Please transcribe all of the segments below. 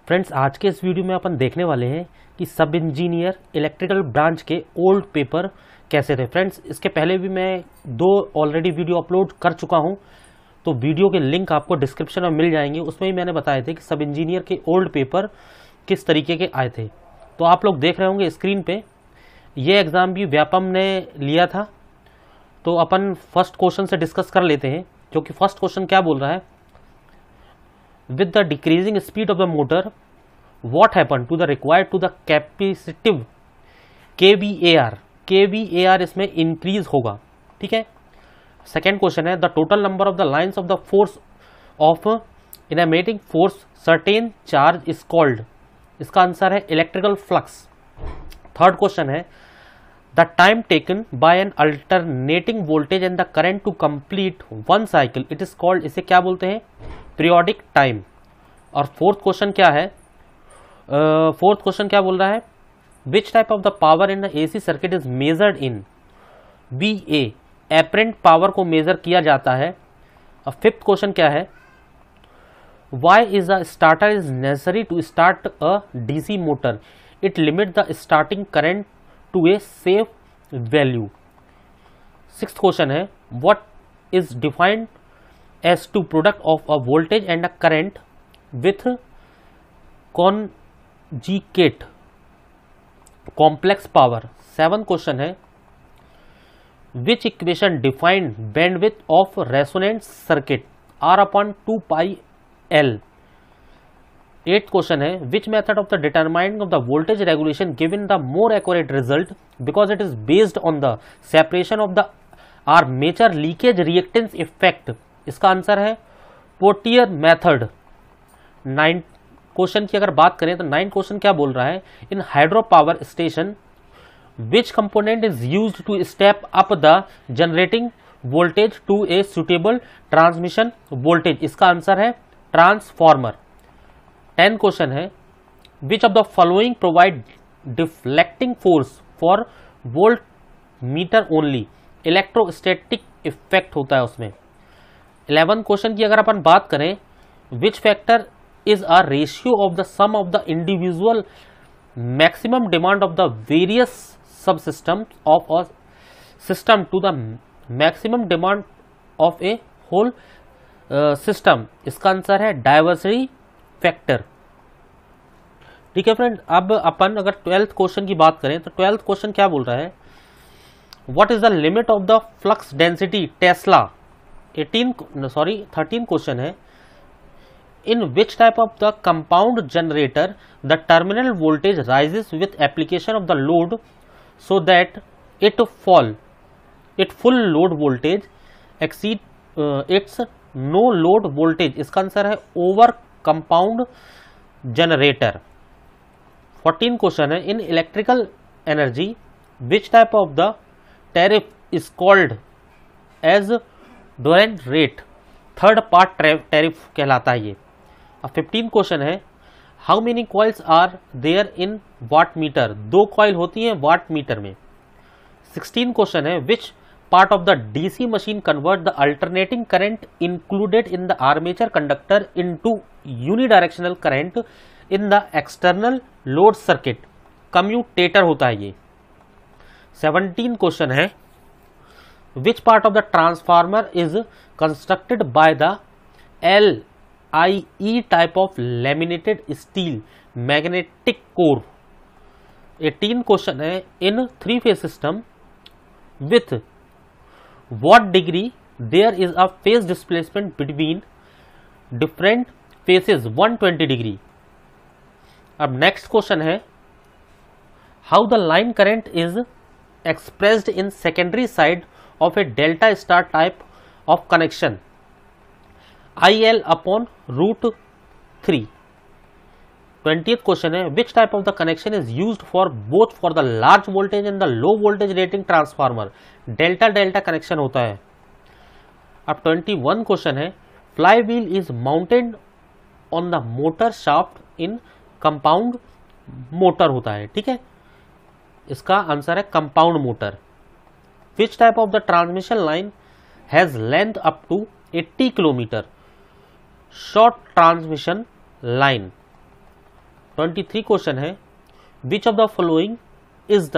Friends, आज के इस वीडियो में अपन देखने वाले हैं कि सब इंजीनियर इलेक्ट्रिकल ब्रांच के ओल्ड पेपर कैसे थे। फ्रेंड्स, इसके पहले भी मैं 2 ऑलरेडी वीडियो अपलोड कर चुका हूं, तो वीडियो के लिंक आपको डिस्क्रिप्शन में मिल जाएंगे। उसमें भी मैंने बताए थे कि सब इंजीनियर के ओल्ड पेपर किस तरीके के आए थे। तो आप लोग देख रहे होंगे स्क्रीन पे, ये एग्ज़ाम भी व्यापम ने लिया था। तो अपन फर्स्ट क्वेश्चन से डिस्कस कर लेते हैं, जो कि फर्स्ट क्वेश्चन क्या बोल रहा है, with the decreasing speed of the motor what happened to the required to the capacitive kVAR इसमें इंक्रीज होगा। ठीक है। सेकेंड क्वेश्चन है, the total number of the lines of the force of in emitting force certain charge is called. इसका answer है electrical flux. Third question है, the time taken by an alternating voltage and the current to complete one cycle it is called, इसे क्या बोलते हैं, periodic time. और fourth question क्या है, फोर्थ क्वेश्चन क्या बोल रहा है, विच type of the power in AC circuit is measured in VA, apparent power को मेजर किया जाता है। और फिफ्थ क्वेश्चन क्या है, why is a starter is necessary to start a DC motor, it limit the starting current to a safe value. Sixth question है, what is defined as to product of a voltage and a current with conjugate complex power। Seventh question है, which equation defined bandwidth of resonant circuit R/2πL। Eighth question है, which method of the determining of the voltage regulation given the more accurate result because it is based on the separation of the armature leakage reactance effect। इसका answer है पोर्टियर method. Ninth question की अगर बात करें तो ninth question क्या बोल रहा है, in hydro power station which component is used to step up the generating voltage to a suitable transmission voltage. इसका आंसर है ट्रांसफॉर्मर। 10th क्वेश्चन है, which of the following provide deflecting force for voltmeter only, electrostatic effect होता है उसमें। 11th question की अगर अपन बात करें, which factor is a ratio of the sum of the individual maximum demand of the various sub system of a system to the maximum demand of a whole system. इसका answer है diversity factor. ठीक है friend, अब अपन अगर 12th question की बात करें तो 12th क्वेश्चन क्या बोल रहा है, what is the limit of the flux density tesla. 13th question है, in which type of the compound generator the terminal voltage rises with application of the load so that it full load voltage exceed its no load voltage. इसका answer है over compound generator. 14th question है, in electrical energy which type of the tariff is called as डोरेंट rate, third part tariff कहलाता है ये। अब 15th question है, how many coils are there in watt meter, 2 coil होती हैं watt meter में। 16th क्वेश्चन है, which part of the DC machine convert the alternating current included in the armature conductor into unidirectional current in the external load circuit, commutator होता है ये। 17th question है, which part of the transformer is constructed by the LIE type of laminated steel magnetic core। 18th question है, in 3-phase system with what degree there is a phase displacement between different phases 120 degree। अब next question है, how the line current is expressed in secondary side of a delta star type of connection, IL/√3। 20th question है, which type of the connection is used for both for the large voltage and the low voltage rating transformer, delta delta connection होता है। अब 21 question है, flywheel is mounted on the motor shaft in compound motor होता है। ठीक है, इसका answer है compound motor. Which type of the transmission line has length up to 80 km? Short transmission line। 23 question है which of the following is the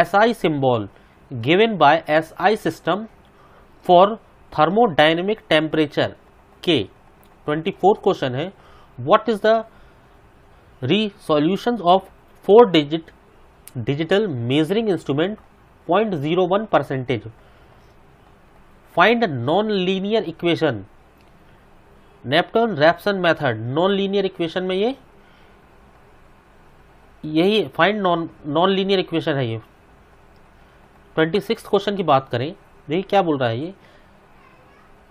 SI symbol given by SI system for thermodynamic temperature K। 24 question है what is the resolutions of 4-digit digital measuring instrument 0.01%। find non-linear equation Neptune-Raphson method non-linear equation में यही find non-linear equation है ये। 26 question की बात करें देखिए क्या बोल रहा है ये,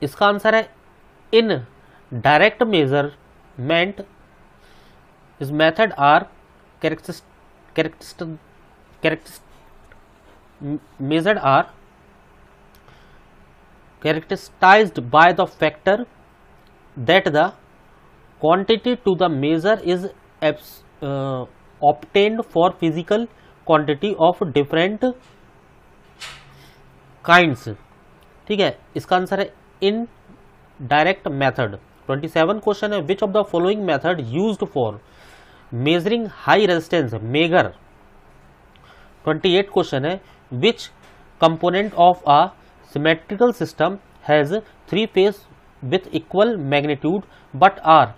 इसका आंसर है इन डायरेक्ट मेजरमेंट इस method are measured are characterized by the factor that the quantity to the measure is obtained for physical quantity of different kinds। ठीक है, इसका आंसर है इन डायरेक्ट मेथड। 27 क्वेश्चन है which of the following method used for measuring high resistance megger. 28 question है which component of a symmetrical system has 3 phase with equal magnitude but are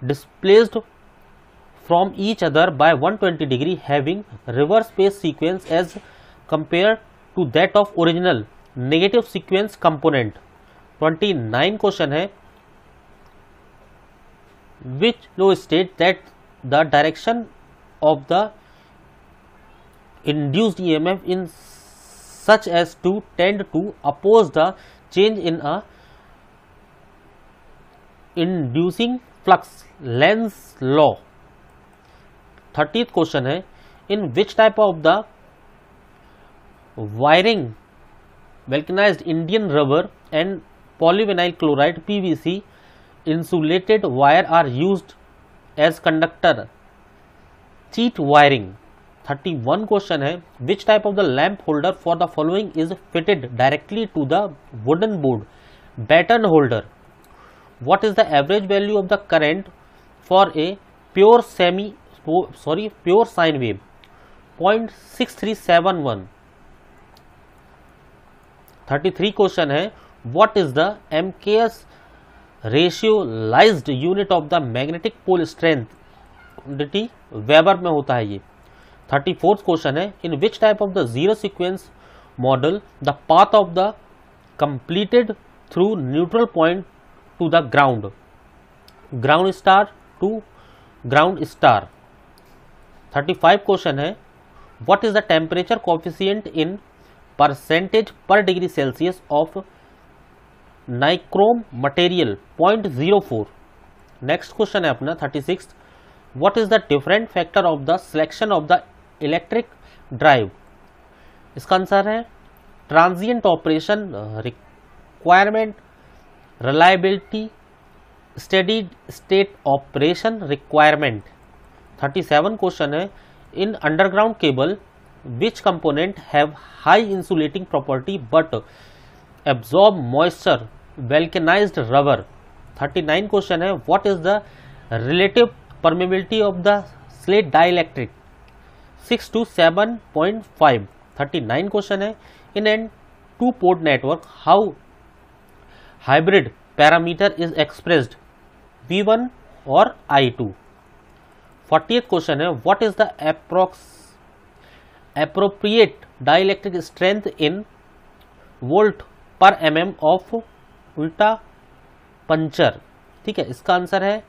displaced from each other by 120 degree having reverse phase sequence as compare to that of original negative sequence component. 29 question है which law state that the direction of the induced EMF in such as to tend to oppose the change in a inducing flux Lenz's law। 30th question है in which type of the wiring vulcanized Indian rubber and polyvinyl chloride PVC insulated wire are used as conductor cheat wiring। 31 question है which type of the lamp holder for the following is fitted directly to the wooden board batten holder। what is the average value of the current for a pure sine wave 0.6371। 33 question है what is the MKS rationalized unit of the magnetic pole strength quantity weber में होता है ये। 34th question है in which type of the zero sequence model the path of the completed through neutral point to the ground star to ground star. 35 question है what is the temperature coefficient in percentage per degree Celsius of nichrome material 0.04। Next question है अपना 36 what is the different factor of the selection of the electric drive. इसका answer है transient operation requirement reliability steady state operation requirement. 37 question है in underground cable which component have high insulating property but absorb moisture vulcanized rubber। 39 question है what is the relative permeability of the slate dielectric 6 to 7.5। 39 question है in an 2-port network how hybrid parameter is expressed V1 or I2। 40th question है what is the appropriate dielectric strength in volt पर mm of उल्टा puncture. ठीक है, इसका answer है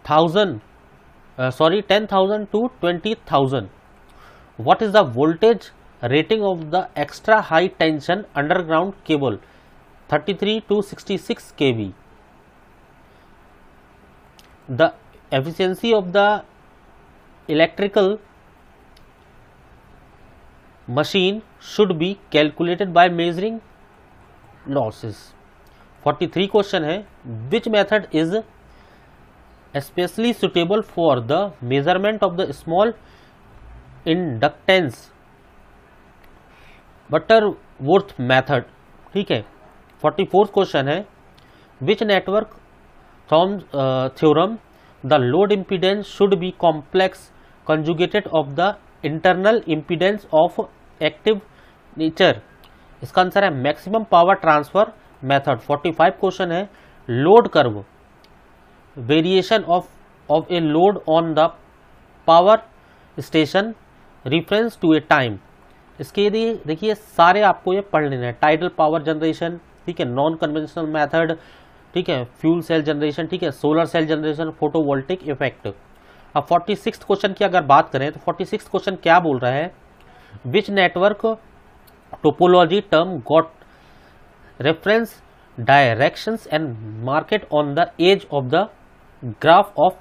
10,000 to 20,000। What is the voltage rating of the extra high tension underground cable 33 to 66 kV। The efficiency of the electrical machine should be calculated by measuring losses। 43 question है which method is especially suitable for the measurement of the small inductance Butterworth method। ठीक है। 44th question है which network theorem the load impedance should be complex conjugated of the internal impedance of active nature. इसका answer है maximum power transfer method. 45 question है load curve, variation of a load on the power station, reference to a time. इसके यदि देखिए सारे आपको ये पढ़ लेना है। टाइडल पावर जनरेशन, ठीक है, नॉन कन्वेंशनल मेथड, ठीक है, फ्यूल सेल जनरेशन, ठीक है, solar cell generation, photovoltaic effect. अब 46 क्वेश्चन की अगर बात करें तो 46 क्वेश्चन क्या बोल रहा है, which network topology term got reference directions and market on the edge of the graph of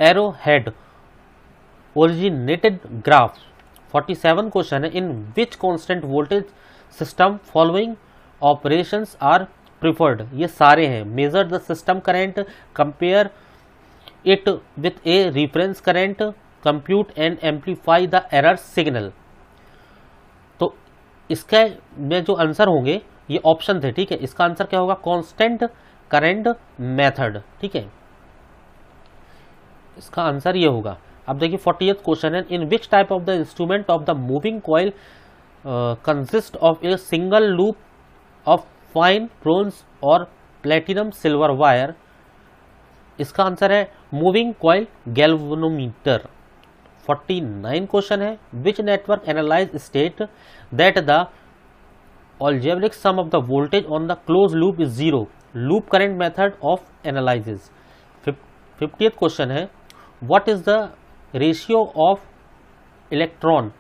arrow head originated graph. 47 question है in which constant voltage system following operations are preferred. ये सारे हैं, measure the system current, compare it with a reference current, compute and amplify the error signal. तो इसका में जो answer होंगे ये ऑप्शन थे, ठीक है। इसका आंसर क्या होगा, कांस्टेंट करंट मेथड, ठीक है, इसका आंसर ये होगा। अब देखिए 48th क्वेश्चन है in which type of the instrument of the moving coil consist of a single loop of fine bronze और प्लेटिनम सिल्वर वायर। इसका आंसर है मूविंग कॉइल गैल्वेनोमीटर। 49 क्वेश्चन है which network analyze state that the algebraic sum of the voltage on the closed loop is zero, loop current method of analysis। 50th question है what is the ratio of electron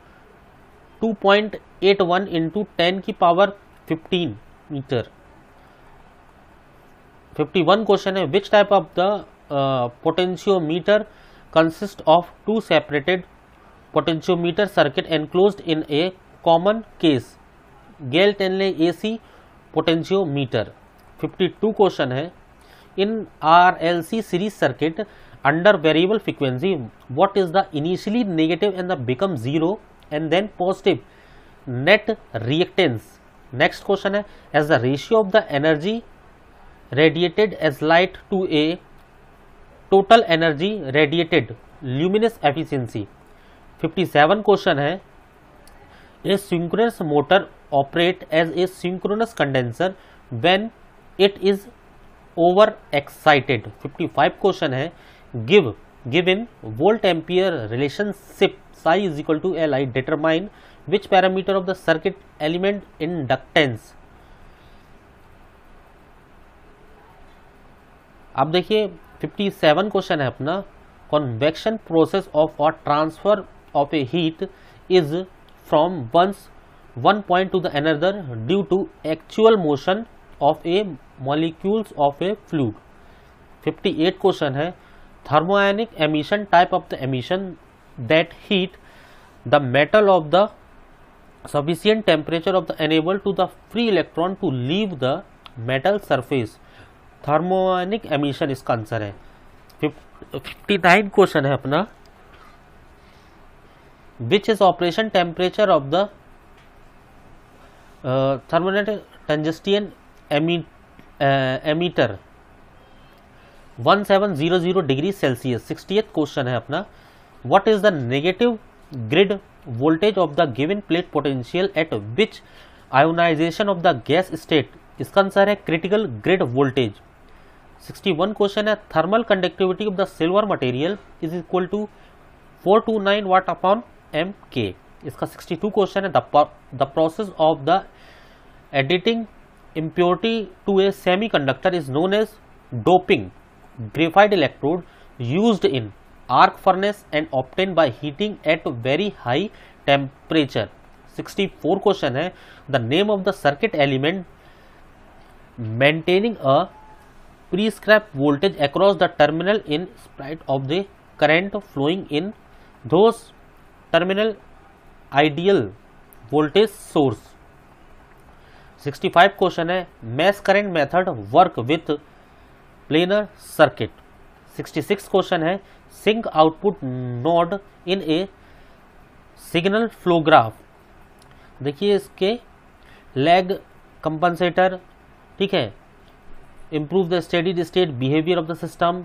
2.81 into 10 की power 15 metre. 51 question है which type of the potentiometer consist of two separated potentiometer circuit enclosed in a common case, Galtenley AC potentiometer। 52 question है in RLC series circuit under variable frequency what is the initially negative and the become zero and then positive net reactance. Next question है as the ratio of the energy radiated as light to a total energy radiated luminous efficiency. 57 question है a synchronous motor operate as a synchronous condenser when it is over excited। 55 question है given volt ampere relationship psi is equal to Li, determine which parameter of the circuit element inductance। अब देखिए 57 question है अपना convection process of a transfer of a heat is from one point to the another due to actual motion of a molecules of a fluid। 58 question है thermionic emission type of the emission that heat the metal of the sufficient temperature of the enable to the free electron to leave the metal surface। thermionic emission इसका answer है। 59 question है अपना which is operation temperature of the thermonet tungsten emitter 1700 degree Celsius. 60th question है अपना what is the negative grid voltage of the given plate potential at which ionisation of the gas state. इसका answer है critical grid voltage. 61 question है thermal conductivity of the silver material is equal to 429 watt upon M K. इसका 62 question है the process of the adding impurity to a semiconductor is known as doping। graphite electrode used in arc furnace and obtained by heating at very high temperature। 64 question है the name of the circuit element maintaining a prescribed voltage across the terminal in spite of the current flowing in those terminal ideal voltage source। 65 question है mesh current method work with planar circuit. 66 question है sink output node in a signal flow graph. देखिए इसके lag compensator, ठीक है, improve the steady state behaviour of the system,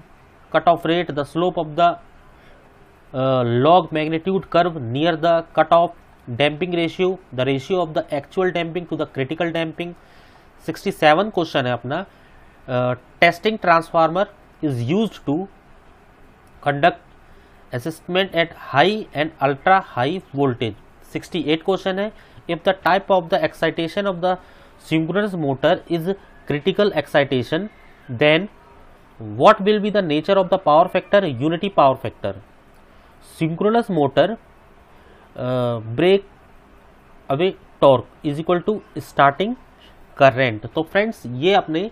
cut off rate, the slope of the log magnitude curve near the cutoff, damping ratio, the ratio of the actual damping to the critical damping. 67 question है अपना, testing transformer is used to conduct assessment at high and ultra high voltage. 68 question है, if the type of the excitation of the synchronous motor is critical excitation, then what will be the nature of the power factor, unity power factor. Synchronous motor break away torque is equal to starting current. तो friends ये अपने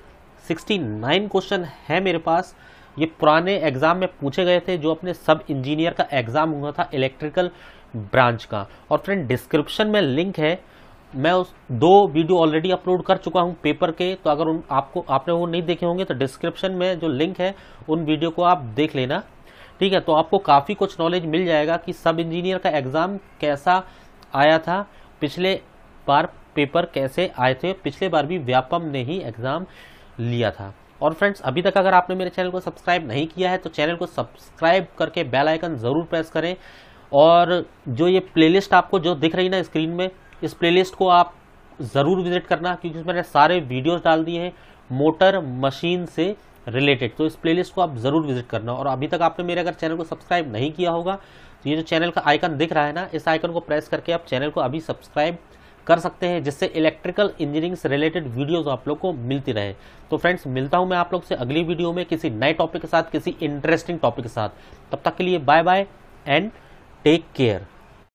69 question है मेरे पास. ये पुराने exam में पूछे गए थे जो अपने सब इंजीनियर का एग्जाम हुआ था इलेक्ट्रिकल ब्रांच का. और फ्रेंड डिस्क्रिप्शन में लिंक है, मैं उस 2 वीडियो ऑलरेडी अपलोड कर चुका हूं पेपर के, तो अगर आपने वो नहीं देखे होंगे तो डिस्क्रिप्शन में जो लिंक है उन वीडियो को आप देख लेना. ठीक है, तो आपको काफ़ी कुछ नॉलेज मिल जाएगा कि सब इंजीनियर का एग्ज़ाम कैसा आया था, पिछले बार पेपर कैसे आए थे. पिछले बार भी व्यापम ने ही एग्ज़ाम लिया था. और फ्रेंड्स अभी तक अगर आपने मेरे चैनल को सब्सक्राइब नहीं किया है तो चैनल को सब्सक्राइब करके बेल आइकन ज़रूर प्रेस करें. और जो ये प्लेलिस्ट आपको जो दिख रही ना स्क्रीन में, इस प्लेलिस्ट को आप ज़रूर विजिट करना, क्योंकि उसमें मैंने सारे वीडियोस डाल दिए हैं मोटर मशीन से रिलेटेड. तो इस प्लेलिस्ट को आप ज़रूर विजिट करना. और अभी तक आपने मेरे अगर चैनल को सब्सक्राइब नहीं किया होगा तो ये जो चैनल का आइकन दिख रहा है ना, इस आइकन को प्रेस करके आप चैनल को अभी सब्सक्राइब कर सकते हैं, जिससे इलेक्ट्रिकल इंजीनियरिंग से रिलेटेड वीडियोज़ आप लोग को मिलती रहे. तो फ्रेंड्स मिलता हूँ मैं आप लोग से अगली वीडियो में किसी नए टॉपिक के साथ, किसी इंटरेस्टिंग टॉपिक के साथ. तब तक के लिए bye bye and take care.